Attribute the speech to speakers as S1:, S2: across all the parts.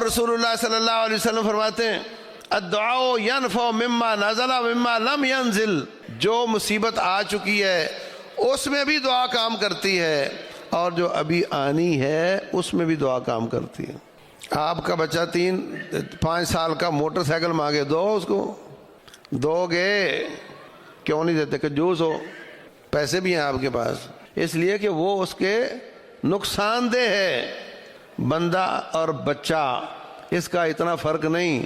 S1: رسول اللہ صلی اللہ علیہ وسلم فرماتے ہیں الدعاء ينفع مما نزل مما لم ينزل، جو مصیبت آ چکی ہے اس میں بھی دعا کام کرتی ہے، اور جو ابھی آنی ہے اس میں بھی دعا کام کرتی ہے۔ آپ کا بچہ 3-5 سال کا موٹر سائیکل مانگے، دو اس کو، دو گے؟ کیوں نہیں دیتے؟ کنجوس ہو؟ پیسے بھی ہیں آپ کے پاس، اس لیے کہ وہ اس کے نقصان دہ ہے۔ بندہ اور بچہ اس کا اتنا فرق نہیں،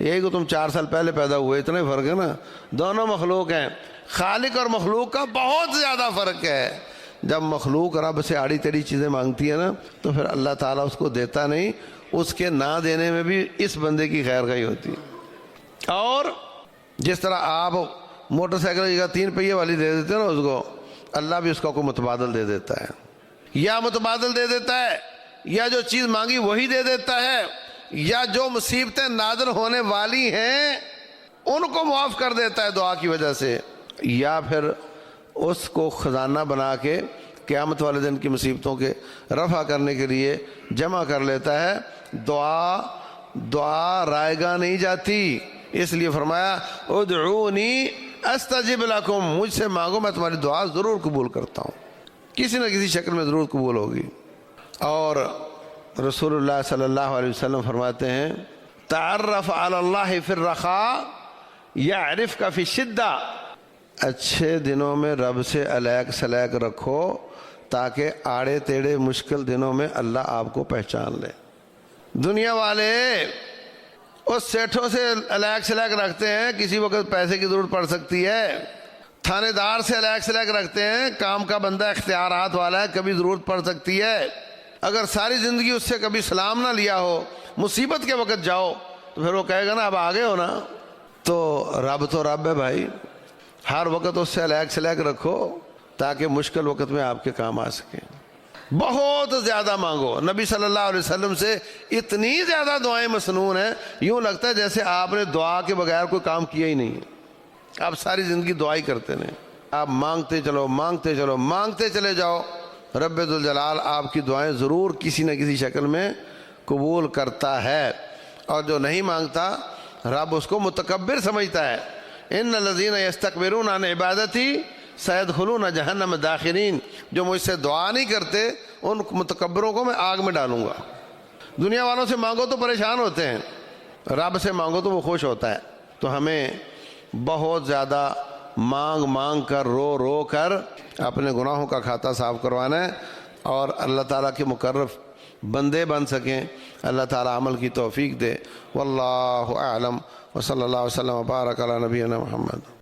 S1: یہی کہ تم 4 سال پہلے پیدا ہوئے، اتنا ہی فرق ہے نا۔ دونوں مخلوق ہیں، خالق اور مخلوق کا بہت زیادہ فرق ہے۔ جب مخلوق رب سے آڑی تیڑی چیزیں مانگتی ہے نا تو پھر اللہ تعالیٰ اس کو دیتا نہیں، اس کے نہ دینے میں بھی اس بندے کی خیر خواہی ہوتی ہے۔ اور جس طرح آپ موٹر سائیکل کی جگہ 3 پہیے والی دے دیتے ہیں نا اس کو، اللہ بھی اس کا کوئی متبادل دے دیتا ہے، یا متبادل دے دیتا ہے، یا جو چیز مانگی وہی دے دیتا ہے، یا جو مصیبتیں نازل ہونے والی ہیں ان کو معاف کر دیتا ہے دعا کی وجہ سے، یا پھر اس کو خزانہ بنا کے قیامت والے دن کی مصیبتوں کے رفع کرنے کے لیے جمع کر لیتا ہے۔ دعا رائے گاہ نہیں جاتی، اس لیے فرمایا ادعونی استجب لکم، مجھ سے مانگو میں تمہاری دعا ضرور قبول کرتا ہوں، کسی نہ کسی شکل میں ضرور قبول ہوگی۔ اور رسول اللہ صلی اللہ علیہ وسلم فرماتے ہیں تعرف علی اللہ فی الرخاء یعرفک فی الشدہ، اچھے دنوں میں رب سے علیق سلیق رکھو تاکہ آڑے تیڑے مشکل دنوں میں اللہ آپ کو پہچان لے۔ دنیا والے اس سیٹھوں سے علیق سلیق رکھتے ہیں، کسی وقت پیسے کی ضرورت پڑ سکتی ہے، تھانے دار سے علیق سلیق رکھتے ہیں، کام کا بندہ اختیارات والا ہے، کبھی ضرورت پڑ سکتی ہے۔ اگر ساری زندگی اس سے کبھی سلام نہ لیا ہو، مصیبت کے وقت جاؤ تو پھر وہ کہے گا نا اب آگے ہو نا۔ تو رب ہے بھائی، ہر وقت اس سے علیق سلیق رکھو تاکہ مشکل وقت میں آپ کے کام آ سکیں۔ بہت زیادہ مانگو، نبی صلی اللہ علیہ وسلم سے اتنی زیادہ دعائیں مسنون ہیں، یوں لگتا ہے جیسے آپ نے دعا کے بغیر کوئی کام کیا ہی نہیں، آپ ساری زندگی دعا ہی کرتے رہے۔ آپ مانگتے چلو مانگتے چلو مانگتے چلے جاؤ، رب ذوالجلال آپ کی دعائیں ضرور کسی نہ کسی شکل میں قبول کرتا ہے۔ اور جو نہیں مانگتا رب اس کو متکبر سمجھتا ہے۔ ان الذین یستکبرون عن عبادتی سیدخلون جہنم داخرین، جو مجھ سے دعا نہیں کرتے ان متکبروں کو میں آگ میں ڈالوں گا۔ دنیا والوں سے مانگو تو پریشان ہوتے ہیں، رب سے مانگو تو وہ خوش ہوتا ہے۔ تو ہمیں بہت زیادہ مانگ مانگ کر رو رو کر اپنے گناہوں کا کھاتا صاف کروانا ہے، اور اللہ تعالیٰ کے مقرب بندے بن سکیں۔ اللہ تعالیٰ عمل کی توفیق دے۔ واللہ اعلم، وصلی اللہ وسلم وبارک علی نبینا محمد۔